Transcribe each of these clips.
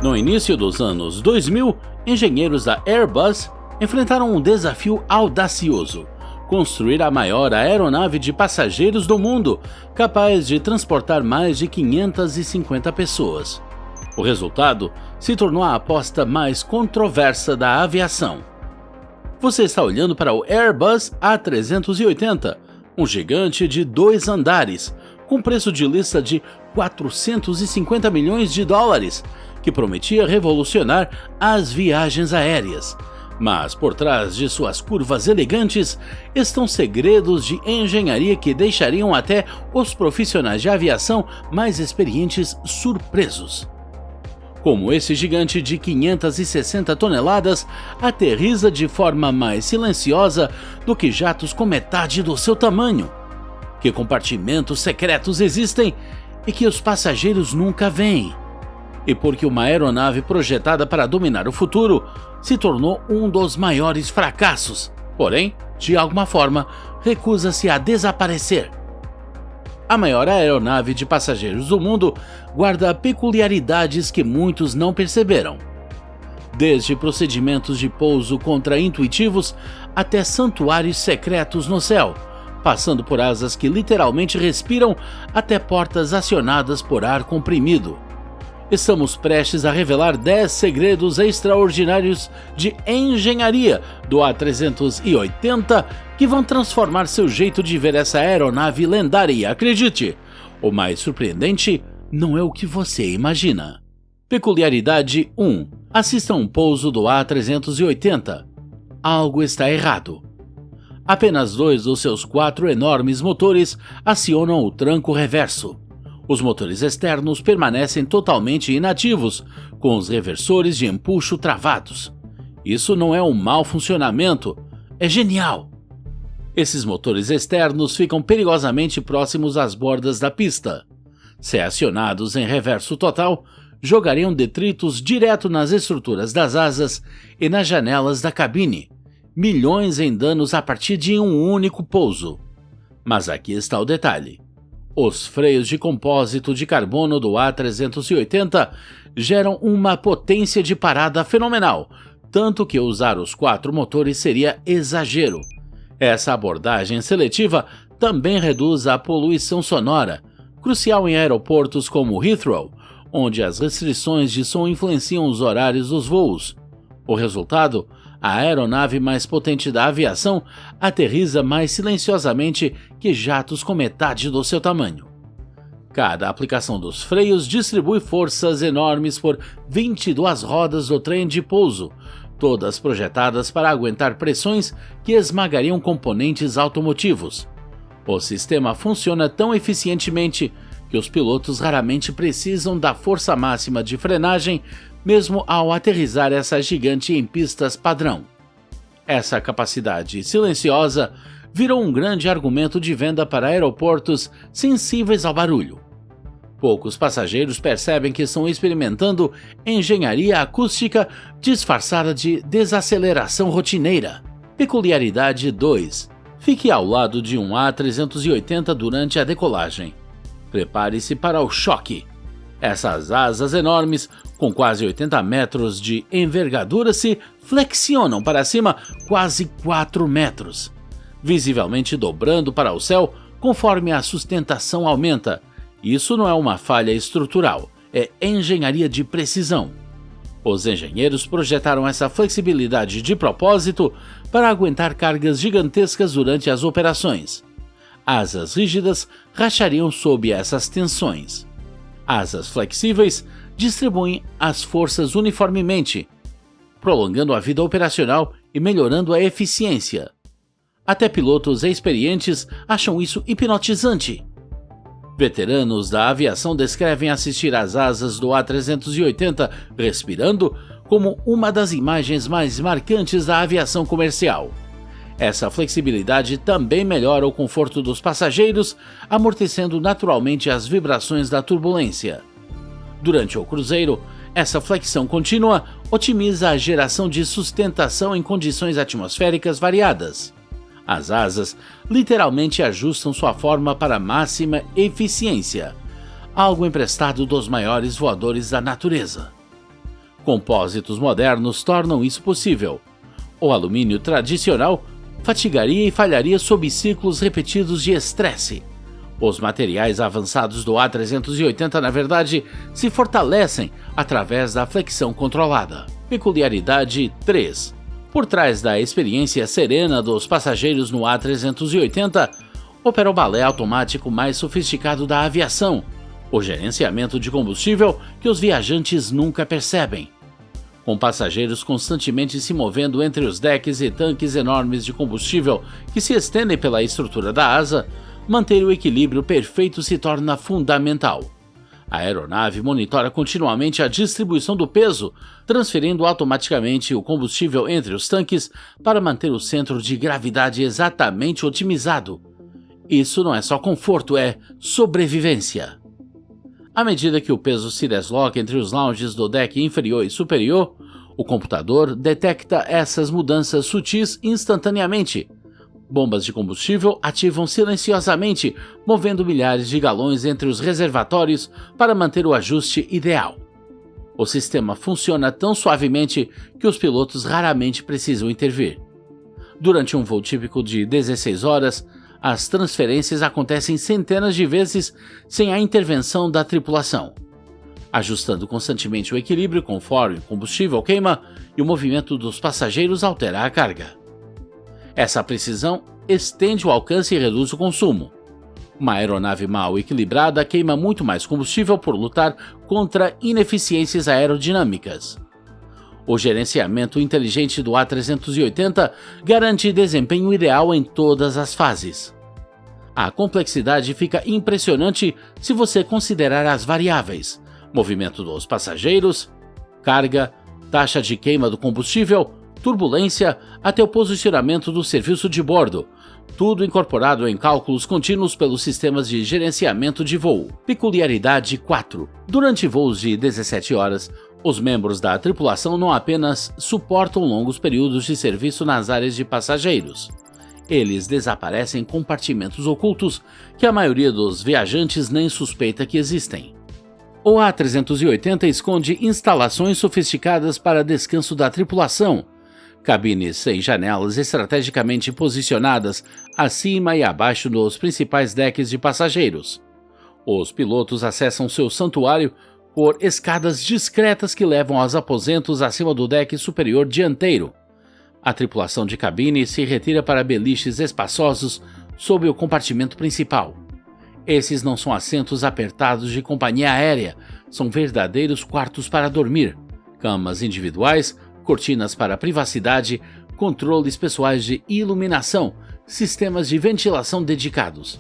No início dos anos 2000, engenheiros da Airbus enfrentaram um desafio audacioso: construir a maior aeronave de passageiros do mundo, capaz de transportar mais de 550 pessoas. O resultado se tornou a aposta mais controversa da aviação. Você está olhando para o Airbus A380, um gigante de 2 andares, com preço de lista de 450 milhões de dólares, que prometia revolucionar as viagens aéreas. Mas por trás de suas curvas elegantes estão segredos de engenharia que deixariam até os profissionais de aviação mais experientes surpresos. Como esse gigante de 560 toneladas aterriza de forma mais silenciosa do que jatos com metade do seu tamanho? Que compartimentos secretos existem e que os passageiros nunca veem? E por que uma aeronave projetada para dominar o futuro se tornou um dos maiores fracassos, porém, de alguma forma, recusa-se a desaparecer? A maior aeronave de passageiros do mundo guarda peculiaridades que muitos não perceberam. Desde procedimentos de pouso contra-intuitivos até santuários secretos no céu, passando por asas que literalmente respiram até portas acionadas por ar comprimido. Estamos prestes a revelar 10 segredos extraordinários de engenharia do A380 que vão transformar seu jeito de ver essa aeronave lendária e acredite, o mais surpreendente não é o que você imagina. Peculiaridade 1. Assista um pouso do A380. Algo está errado. Apenas 2 dos seus 4 enormes motores acionam o tranco reverso. Os motores externos permanecem totalmente inativos, com os reversores de empuxo travados. Isso não é um mau funcionamento, é genial! Esses motores externos ficam perigosamente próximos às bordas da pista. Se acionados em reverso total, jogariam detritos direto nas estruturas das asas e nas janelas da cabine. Milhões em danos a partir de um único pouso. Mas aqui está o detalhe. Os freios de compósito de carbono do A380 geram uma potência de parada fenomenal, tanto que usar os 4 motores seria exagero. Essa abordagem seletiva também reduz a poluição sonora, crucial em aeroportos como Heathrow, onde as restrições de som influenciam os horários dos voos. O resultado? A aeronave mais potente da aviação aterriza mais silenciosamente que jatos com metade do seu tamanho. Cada aplicação dos freios distribui forças enormes por 22 rodas do trem de pouso, todas projetadas para aguentar pressões que esmagariam componentes automotivos. O sistema funciona tão eficientemente que os pilotos raramente precisam da força máxima de frenagem mesmo ao aterrissar essa gigante em pistas padrão. Essa capacidade silenciosa virou um grande argumento de venda para aeroportos sensíveis ao barulho. Poucos passageiros percebem que estão experimentando engenharia acústica disfarçada de desaceleração rotineira. Peculiaridade 2. Fique ao lado de um A380 durante a decolagem. Prepare-se para o choque. Essas asas enormes, com quase 80 metros de envergadura, se flexionam para cima quase 4 metros, visivelmente dobrando para o céu conforme a sustentação aumenta. Isso não é uma falha estrutural, é engenharia de precisão. Os engenheiros projetaram essa flexibilidade de propósito para aguentar cargas gigantescas durante as operações. Asas rígidas rachariam sob essas tensões. Asas flexíveis distribuem as forças uniformemente, prolongando a vida operacional e melhorando a eficiência. Até pilotos experientes acham isso hipnotizante. Veteranos da aviação descrevem assistir às asas do A380 respirando como uma das imagens mais marcantes da aviação comercial. Essa flexibilidade também melhora o conforto dos passageiros, amortecendo naturalmente as vibrações da turbulência. Durante o cruzeiro, essa flexão contínua otimiza a geração de sustentação em condições atmosféricas variadas. As asas literalmente ajustam sua forma para máxima eficiência, algo emprestado dos maiores voadores da natureza. Compósitos modernos tornam isso possível. O alumínio tradicional fatigaria e falharia sob ciclos repetidos de estresse. Os materiais avançados do A380, na verdade, se fortalecem através da flexão controlada. Peculiaridade 3. Por trás da experiência serena dos passageiros no A380, opera o balé automático mais sofisticado da aviação, o gerenciamento de combustível que os viajantes nunca percebem. Com passageiros constantemente se movendo entre os decks e tanques enormes de combustível que se estendem pela estrutura da asa, manter o equilíbrio perfeito se torna fundamental. A aeronave monitora continuamente a distribuição do peso, transferindo automaticamente o combustível entre os tanques para manter o centro de gravidade exatamente otimizado. Isso não é só conforto, é sobrevivência. À medida que o peso se desloca entre os lounges do deck inferior e superior, o computador detecta essas mudanças sutis instantaneamente. Bombas de combustível ativam silenciosamente, movendo milhares de galões entre os reservatórios para manter o ajuste ideal. O sistema funciona tão suavemente que os pilotos raramente precisam intervir. Durante um voo típico de 16 horas, as transferências acontecem centenas de vezes sem a intervenção da tripulação, ajustando constantemente o equilíbrio conforme o combustível queima e o movimento dos passageiros altera a carga. Essa precisão estende o alcance e reduz o consumo. Uma aeronave mal equilibrada queima muito mais combustível por lutar contra ineficiências aerodinâmicas. O gerenciamento inteligente do A380 garante desempenho ideal em todas as fases. A complexidade fica impressionante se você considerar as variáveis: movimento dos passageiros, carga, taxa de queima do combustível, turbulência, até o posicionamento do serviço de bordo, tudo incorporado em cálculos contínuos pelos sistemas de gerenciamento de voo. Peculiaridade 4. Durante voos de 17 horas, os membros da tripulação não apenas suportam longos períodos de serviço nas áreas de passageiros. Eles desaparecem em compartimentos ocultos que a maioria dos viajantes nem suspeita que existem. O A380 esconde instalações sofisticadas para descanso da tripulação, cabines sem janelas estrategicamente posicionadas acima e abaixo dos principais decks de passageiros. Os pilotos acessam seu santuário por escadas discretas que levam aos aposentos acima do deck superior dianteiro. A tripulação de cabine se retira para beliches espaçosos sob o compartimento principal. Esses não são assentos apertados de companhia aérea, são verdadeiros quartos para dormir, camas individuais, cortinas para privacidade, controles pessoais de iluminação, sistemas de ventilação dedicados.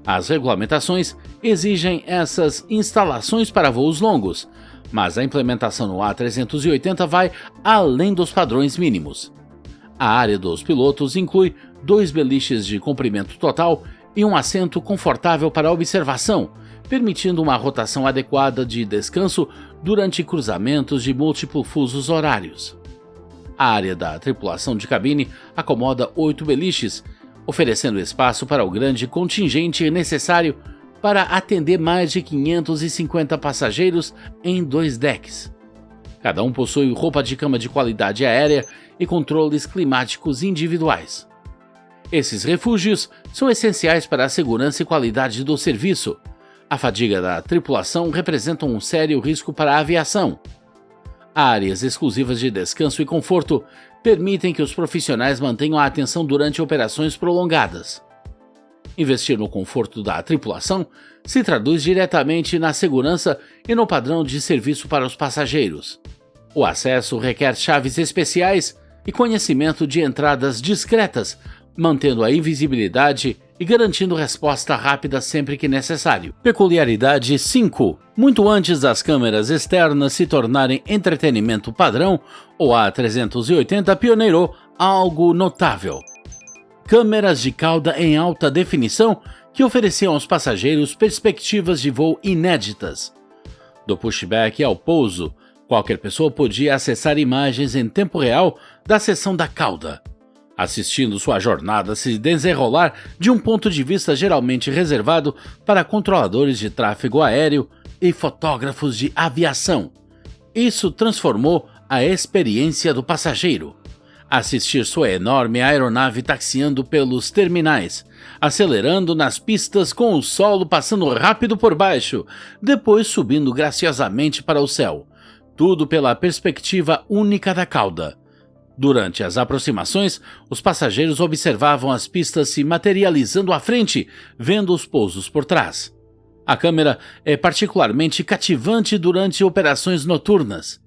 As regulamentações exigem essas instalações para voos longos, mas a implementação no A380 vai além dos padrões mínimos. A área dos pilotos inclui 2 beliches de comprimento total e um assento confortável para observação, permitindo uma rotação adequada de descanso durante cruzamentos de múltiplos fusos horários. A área da tripulação de cabine acomoda 8 beliches, oferecendo espaço para o grande contingente necessário para atender mais de 550 passageiros em 2 decks. Cada um possui roupa de cama de qualidade aérea e controles climáticos individuais. Esses refúgios são essenciais para a segurança e qualidade do serviço. A fadiga da tripulação representa um sério risco para a aviação. Áreas exclusivas de descanso e conforto permitem que os profissionais mantenham a atenção durante operações prolongadas. Investir no conforto da tripulação se traduz diretamente na segurança e no padrão de serviço para os passageiros. O acesso requer chaves especiais e conhecimento de entradas discretas, mantendo a invisibilidade e garantindo resposta rápida sempre que necessário. Peculiaridade 5. Muito antes das câmeras externas se tornarem entretenimento padrão, o A380 pioneirou algo notável: câmeras de cauda em alta definição que ofereciam aos passageiros perspectivas de voo inéditas. Do pushback ao pouso, qualquer pessoa podia acessar imagens em tempo real da seção da cauda, assistindo sua jornada se desenrolar de um ponto de vista geralmente reservado para controladores de tráfego aéreo e fotógrafos de aviação. Isso transformou a experiência do passageiro. Assistir sua enorme aeronave taxiando pelos terminais, acelerando nas pistas com o solo passando rápido por baixo, depois subindo graciosamente para o céu. Tudo pela perspectiva única da cauda. Durante as aproximações, os passageiros observavam as pistas se materializando à frente, vendo os pousos por trás. A câmera é particularmente cativante durante operações noturnas.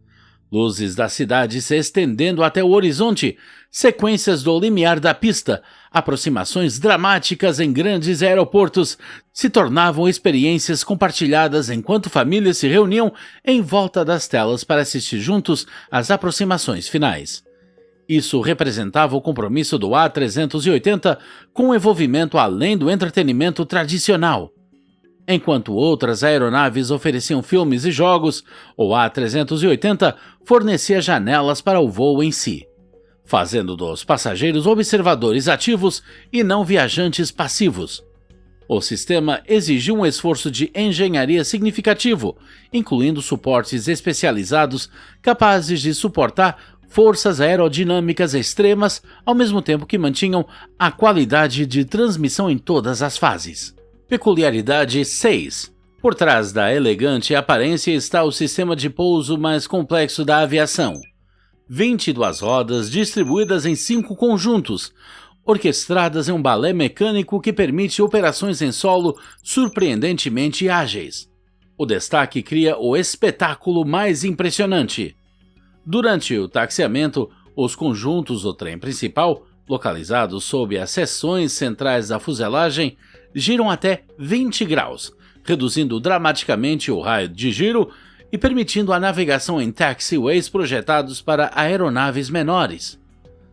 Luzes da cidade se estendendo até o horizonte, sequências do limiar da pista, aproximações dramáticas em grandes aeroportos se tornavam experiências compartilhadas enquanto famílias se reuniam em volta das telas para assistir juntos às aproximações finais. Isso representava o compromisso do A380 com o envolvimento além do entretenimento tradicional. Enquanto outras aeronaves ofereciam filmes e jogos, o A380 fornecia janelas para o voo em si, fazendo dos passageiros observadores ativos e não viajantes passivos. O sistema exigiu um esforço de engenharia significativo, incluindo suportes especializados capazes de suportar forças aerodinâmicas extremas, ao mesmo tempo que mantinham a qualidade de transmissão em todas as fases. Peculiaridade 6. Por trás da elegante aparência está o sistema de pouso mais complexo da aviação. 22 rodas distribuídas em 5 conjuntos, orquestradas em um balé mecânico que permite operações em solo surpreendentemente ágeis. O destaque cria o espetáculo mais impressionante. Durante o taxiamento, os conjuntos do trem principal, localizados sob as seções centrais da fuselagem, giram até 20 graus, reduzindo dramaticamente o raio de giro e permitindo a navegação em taxiways projetados para aeronaves menores.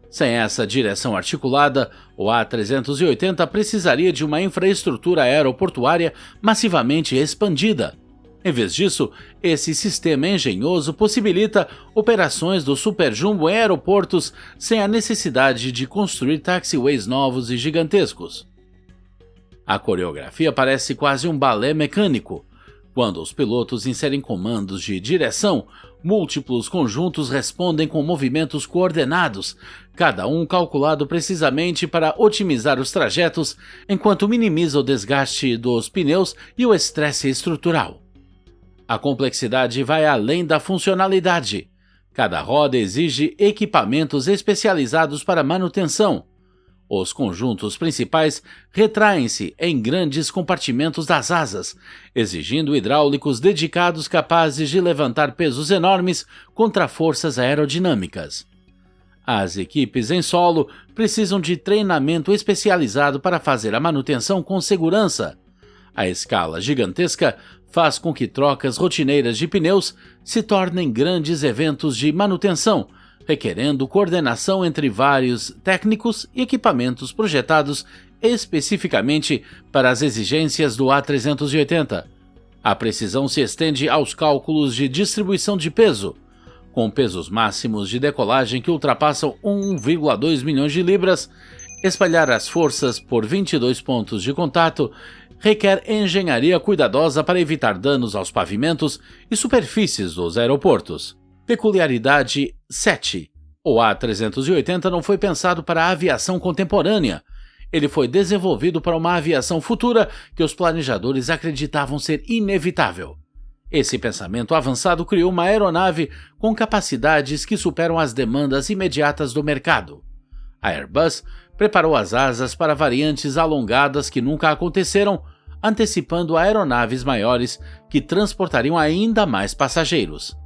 Sem essa direção articulada, o A380 precisaria de uma infraestrutura aeroportuária massivamente expandida. Em vez disso, esse sistema engenhoso possibilita operações do Super Jumbo em aeroportos sem a necessidade de construir taxiways novos e gigantescos. A coreografia parece quase um balé mecânico. Quando os pilotos inserem comandos de direção, múltiplos conjuntos respondem com movimentos coordenados, cada um calculado precisamente para otimizar os trajetos, enquanto minimiza o desgaste dos pneus e o estresse estrutural. A complexidade vai além da funcionalidade. Cada roda exige equipamentos especializados para manutenção. Os conjuntos principais retraem-se em grandes compartimentos das asas, exigindo hidráulicos dedicados capazes de levantar pesos enormes contra forças aerodinâmicas. As equipes em solo precisam de treinamento especializado para fazer a manutenção com segurança. A escala gigantesca faz com que trocas rotineiras de pneus se tornem grandes eventos de manutenção, requerendo coordenação entre vários técnicos e equipamentos projetados especificamente para as exigências do A380. A precisão se estende aos cálculos de distribuição de peso, com pesos máximos de decolagem que ultrapassam 1,2 milhões de libras. Espalhar as forças por 22 pontos de contato requer engenharia cuidadosa para evitar danos aos pavimentos e superfícies dos aeroportos. Peculiaridade 7. O A380 não foi pensado para a aviação contemporânea. Ele foi desenvolvido para uma aviação futura que os planejadores acreditavam ser inevitável. Esse pensamento avançado criou uma aeronave com capacidades que superam as demandas imediatas do mercado. A Airbus preparou as asas para variantes alongadas que nunca aconteceram, antecipando aeronaves maiores que transportariam ainda mais passageiros.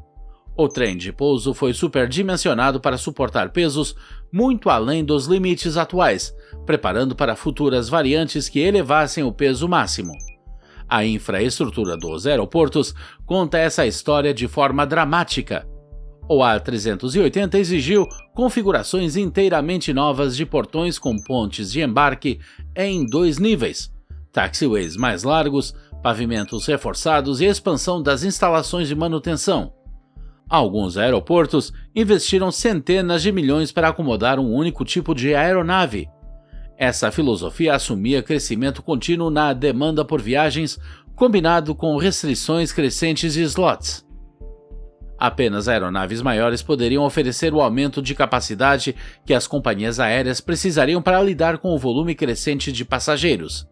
O trem de pouso foi superdimensionado para suportar pesos muito além dos limites atuais, preparando para futuras variantes que elevassem o peso máximo. A infraestrutura dos aeroportos conta essa história de forma dramática. O A380 exigiu configurações inteiramente novas de portões com pontes de embarque em 2 níveis, taxiways mais largos, pavimentos reforçados e expansão das instalações de manutenção. Alguns aeroportos investiram centenas de milhões para acomodar um único tipo de aeronave. Essa filosofia assumia crescimento contínuo na demanda por viagens, combinado com restrições crescentes de slots. Apenas aeronaves maiores poderiam oferecer o aumento de capacidade que as companhias aéreas precisariam para lidar com o volume crescente de passageiros.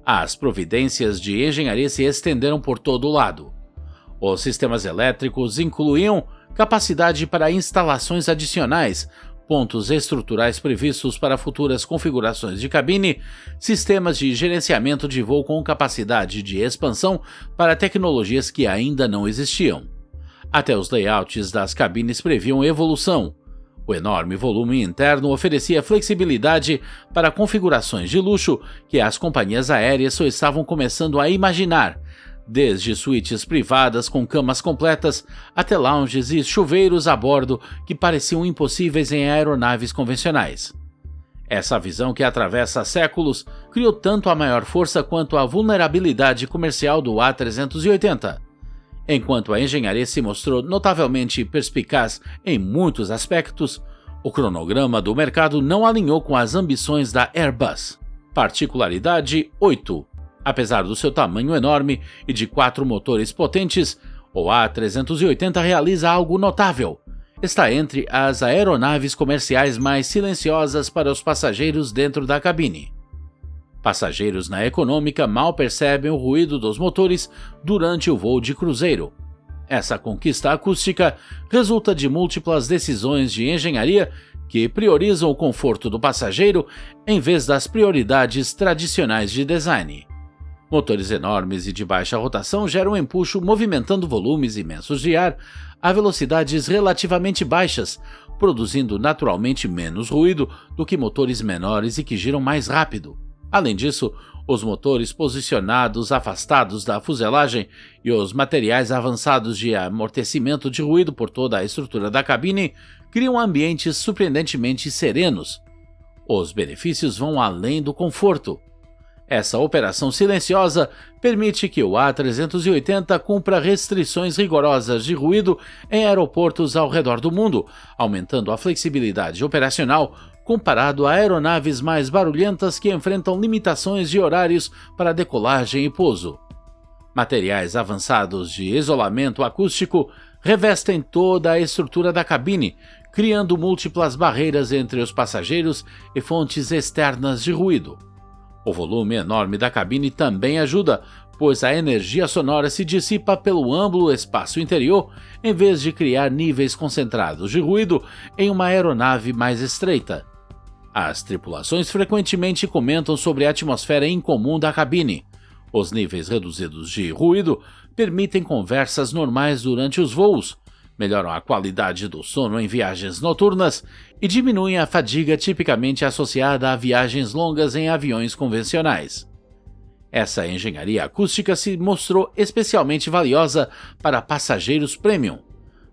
As providências de engenharia se estenderam por todo o lado. Os sistemas elétricos incluíam capacidade para instalações adicionais, pontos estruturais previstos para futuras configurações de cabine, sistemas de gerenciamento de voo com capacidade de expansão para tecnologias que ainda não existiam. Até os layouts das cabines previam evolução. O enorme volume interno oferecia flexibilidade para configurações de luxo que as companhias aéreas só estavam começando a imaginar, desde suítes privadas com camas completas até lounges e chuveiros a bordo que pareciam impossíveis em aeronaves convencionais. Essa visão que atravessa séculos criou tanto a maior força quanto a vulnerabilidade comercial do A380. Enquanto a engenharia se mostrou notavelmente perspicaz em muitos aspectos, o cronograma do mercado não alinhou com as ambições da Airbus. Particularidade 8. Apesar do seu tamanho enorme e de 4 motores potentes, o A380 realiza algo notável. Está entre as aeronaves comerciais mais silenciosas para os passageiros dentro da cabine. Passageiros na econômica mal percebem o ruído dos motores durante o voo de cruzeiro. Essa conquista acústica resulta de múltiplas decisões de engenharia que priorizam o conforto do passageiro em vez das prioridades tradicionais de design. Motores enormes e de baixa rotação geram empuxo movimentando volumes imensos de ar a velocidades relativamente baixas, produzindo naturalmente menos ruído do que motores menores e que giram mais rápido. Além disso, os motores posicionados afastados da fuselagem e os materiais avançados de amortecimento de ruído por toda a estrutura da cabine criam ambientes surpreendentemente serenos. Os benefícios vão além do conforto. Essa operação silenciosa permite que o A380 cumpra restrições rigorosas de ruído em aeroportos ao redor do mundo, aumentando a flexibilidade operacional comparado a aeronaves mais barulhentas que enfrentam limitações de horários para decolagem e pouso. Materiais avançados de isolamento acústico revestem toda a estrutura da cabine, criando múltiplas barreiras entre os passageiros e fontes externas de ruído. O volume enorme da cabine também ajuda, pois a energia sonora se dissipa pelo amplo espaço interior em vez de criar níveis concentrados de ruído em uma aeronave mais estreita. As tripulações frequentemente comentam sobre a atmosfera incomum da cabine. Os níveis reduzidos de ruído permitem conversas normais durante os voos, melhoram a qualidade do sono em viagens noturnas e diminuem a fadiga tipicamente associada a viagens longas em aviões convencionais. Essa engenharia acústica se mostrou especialmente valiosa para passageiros premium.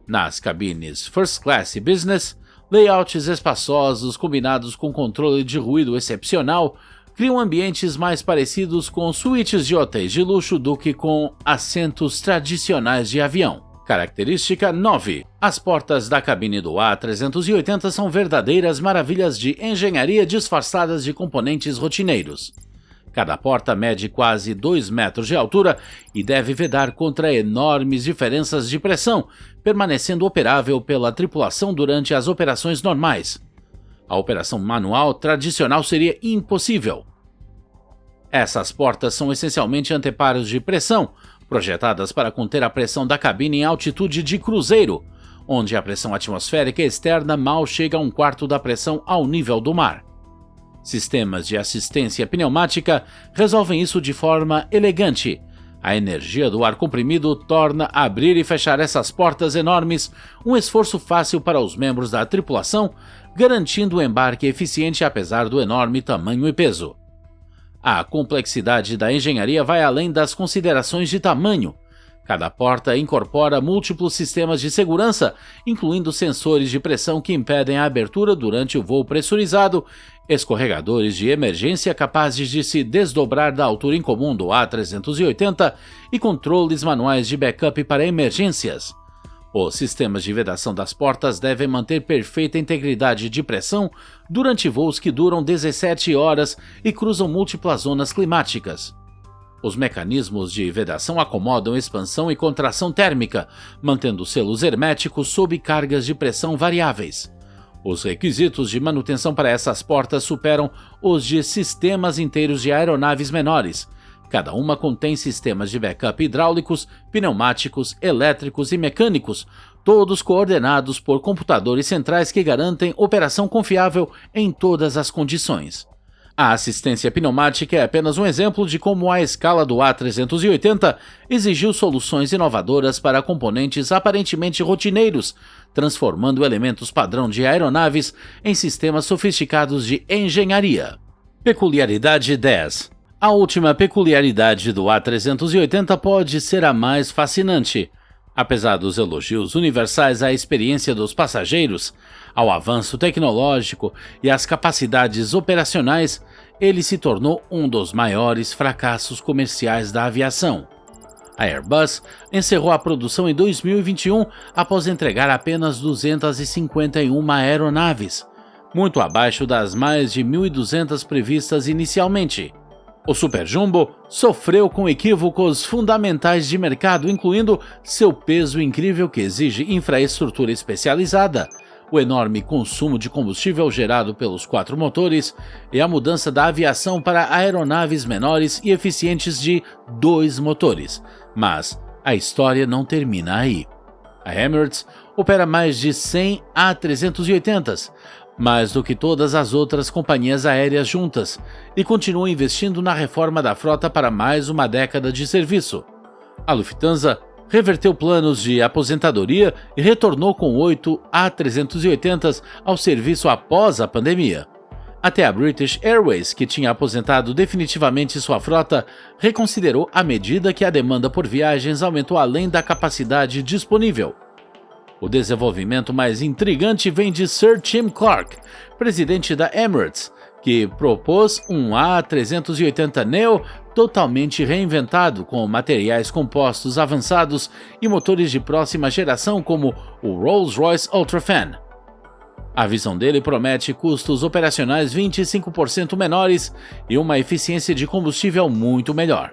Nas cabines First Class e Business, layouts espaçosos combinados com controle de ruído excepcional criam ambientes mais parecidos com suítes de hotéis de luxo do que com assentos tradicionais de avião. Característica 9. As portas da cabine do A380 são verdadeiras maravilhas de engenharia disfarçadas de componentes rotineiros. Cada porta mede quase 2 metros de altura e deve vedar contra enormes diferenças de pressão, permanecendo operável pela tripulação durante as operações normais. A operação manual tradicional seria impossível. Essas portas são essencialmente anteparos de pressão, projetadas para conter a pressão da cabine em altitude de cruzeiro, onde a pressão atmosférica externa mal chega a 1/4 da pressão ao nível do mar. Sistemas de assistência pneumática resolvem isso de forma elegante. A energia do ar comprimido torna abrir e fechar essas portas enormes um esforço fácil para os membros da tripulação, garantindo o embarque eficiente apesar do enorme tamanho e peso. A complexidade da engenharia vai além das considerações de tamanho. Cada porta incorpora múltiplos sistemas de segurança, incluindo sensores de pressão que impedem a abertura durante o voo pressurizado, escorregadores de emergência capazes de se desdobrar da altura incomum do A380 e controles manuais de backup para emergências. Os sistemas de vedação das portas devem manter perfeita integridade de pressão durante voos que duram 17 horas e cruzam múltiplas zonas climáticas. Os mecanismos de vedação acomodam expansão e contração térmica, mantendo selos herméticos sob cargas de pressão variáveis. Os requisitos de manutenção para essas portas superam os de sistemas inteiros de aeronaves menores. Cada uma contém sistemas de backup hidráulicos, pneumáticos, elétricos e mecânicos, todos coordenados por computadores centrais que garantem operação confiável em todas as condições. A assistência pneumática é apenas um exemplo de como a escala do A380 exigiu soluções inovadoras para componentes aparentemente rotineiros, transformando elementos padrão de aeronaves em sistemas sofisticados de engenharia. Peculiaridade 10. A última peculiaridade do A380 pode ser a mais fascinante. Apesar dos elogios universais à experiência dos passageiros, ao avanço tecnológico e às capacidades operacionais, ele se tornou um dos maiores fracassos comerciais da aviação. A Airbus encerrou a produção em 2021 após entregar apenas 251 aeronaves, muito abaixo das mais de 1.200 previstas inicialmente. O Super Jumbo sofreu com equívocos fundamentais de mercado, incluindo seu peso incrível que exige infraestrutura especializada, o enorme consumo de combustível gerado pelos 4 motores e a mudança da aviação para aeronaves menores e eficientes de 2 motores. Mas a história não termina aí. A Emirates opera mais de 100 A380s, mais do que todas as outras companhias aéreas juntas, e continua investindo na reforma da frota para mais uma década de serviço. A Lufthansa reverteu planos de aposentadoria e retornou com 8 A380s ao serviço após a pandemia. Até a British Airways, que tinha aposentado definitivamente sua frota, reconsiderou à medida que a demanda por viagens aumentou além da capacidade disponível. O desenvolvimento mais intrigante vem de Sir Tim Clark, presidente da Emirates, que propôs um A380neo totalmente reinventado com materiais compostos avançados e motores de próxima geração como o Rolls-Royce UltraFan. A visão dele promete custos operacionais 25% menores e uma eficiência de combustível muito melhor.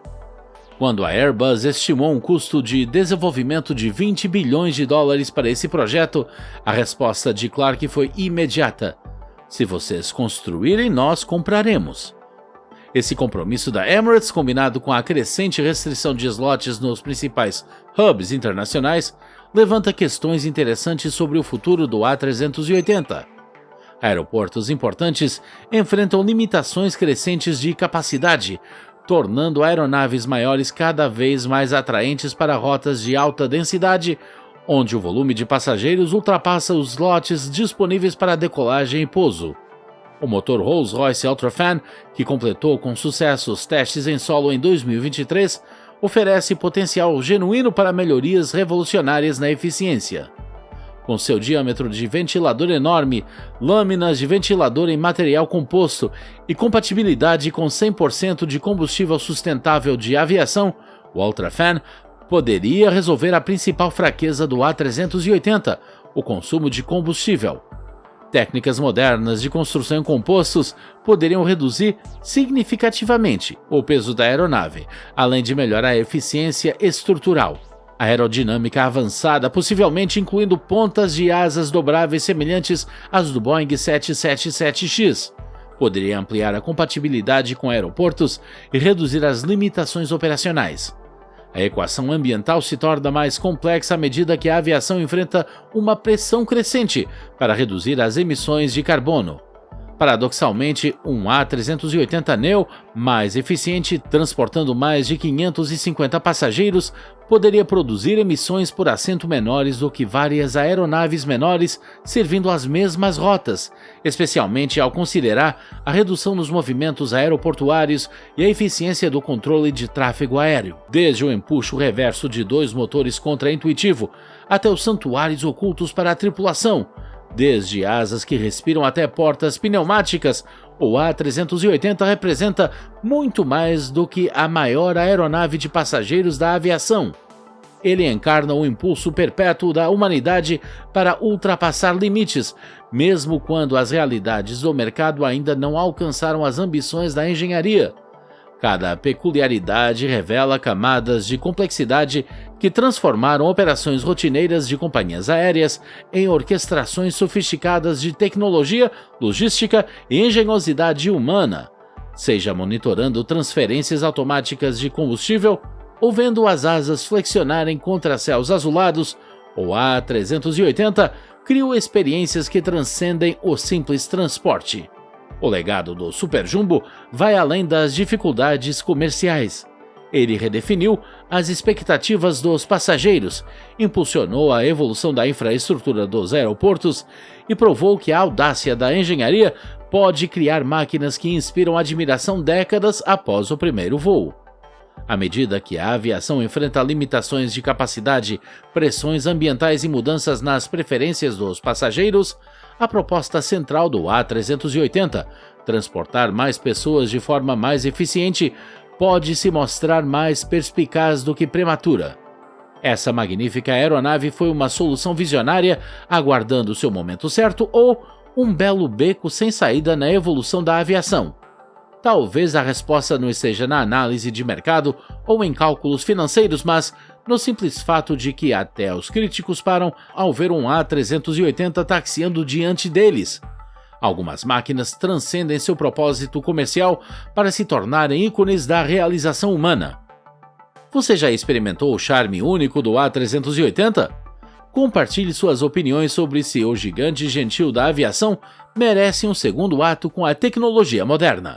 Quando a Airbus estimou um custo de desenvolvimento de 20 bilhões de dólares para esse projeto, a resposta de Clark foi imediata: se vocês construírem, nós compraremos. Esse compromisso da Emirates, combinado com a crescente restrição de slots nos principais hubs internacionais, levanta questões interessantes sobre o futuro do A380. Aeroportos importantes enfrentam limitações crescentes de capacidade, tornando aeronaves maiores cada vez mais atraentes para rotas de alta densidade, onde o volume de passageiros ultrapassa os slots disponíveis para decolagem e pouso. O motor Rolls-Royce UltraFan, que completou com sucesso os testes em solo em 2023, oferece potencial genuíno para melhorias revolucionárias na eficiência. Com seu diâmetro de ventilador enorme, lâminas de ventilador em material composto e compatibilidade com 100% de combustível sustentável de aviação, o UltraFan poderia resolver a principal fraqueza do A380, o consumo de combustível. Técnicas modernas de construção em compostos poderiam reduzir significativamente o peso da aeronave, além de melhorar a eficiência estrutural. A aerodinâmica avançada, possivelmente incluindo pontas de asas dobráveis semelhantes às do Boeing 777X, poderia ampliar a compatibilidade com aeroportos e reduzir as limitações operacionais. A equação ambiental se torna mais complexa à medida que a aviação enfrenta uma pressão crescente para reduzir as emissões de carbono. Paradoxalmente, um A380neo mais eficiente, transportando mais de 550 passageiros, poderia produzir emissões por assento menores do que várias aeronaves menores servindo as mesmas rotas, especialmente ao considerar a redução nos movimentos aeroportuários e a eficiência do controle de tráfego aéreo. Desde o empuxo reverso de 2 motores contra-intuitivo até os santuários ocultos para a tripulação, desde asas que respiram até portas pneumáticas, o A380 representa muito mais do que a maior aeronave de passageiros da aviação. Ele encarna o impulso perpétuo da humanidade para ultrapassar limites, mesmo quando as realidades do mercado ainda não alcançaram as ambições da engenharia. Cada peculiaridade revela camadas de complexidade que transformaram operações rotineiras de companhias aéreas em orquestrações sofisticadas de tecnologia, logística e engenhosidade humana, seja monitorando transferências automáticas de combustível ou vendo as asas flexionarem contra céus azulados. O A380 criou experiências que transcendem o simples transporte. O legado do Super Jumbo vai além das dificuldades comerciais. Ele redefiniu as expectativas dos passageiros, impulsionou a evolução da infraestrutura dos aeroportos e provou que a audácia da engenharia pode criar máquinas que inspiram admiração décadas após o primeiro voo. À medida que a aviação enfrenta limitações de capacidade, pressões ambientais e mudanças nas preferências dos passageiros, a proposta central do A380, transportar mais pessoas de forma mais eficiente, pode se mostrar mais perspicaz do que prematura. Essa magnífica aeronave foi uma solução visionária, aguardando seu momento certo, ou um belo beco sem saída na evolução da aviação. Talvez a resposta não esteja na análise de mercado ou em cálculos financeiros, mas no simples fato de que até os críticos param ao ver um A380 taxiando diante deles. Algumas máquinas transcendem seu propósito comercial para se tornarem ícones da realização humana. Você já experimentou o charme único do A380? Compartilhe suas opiniões sobre se o gigante gentil da aviação merece um segundo ato com a tecnologia moderna.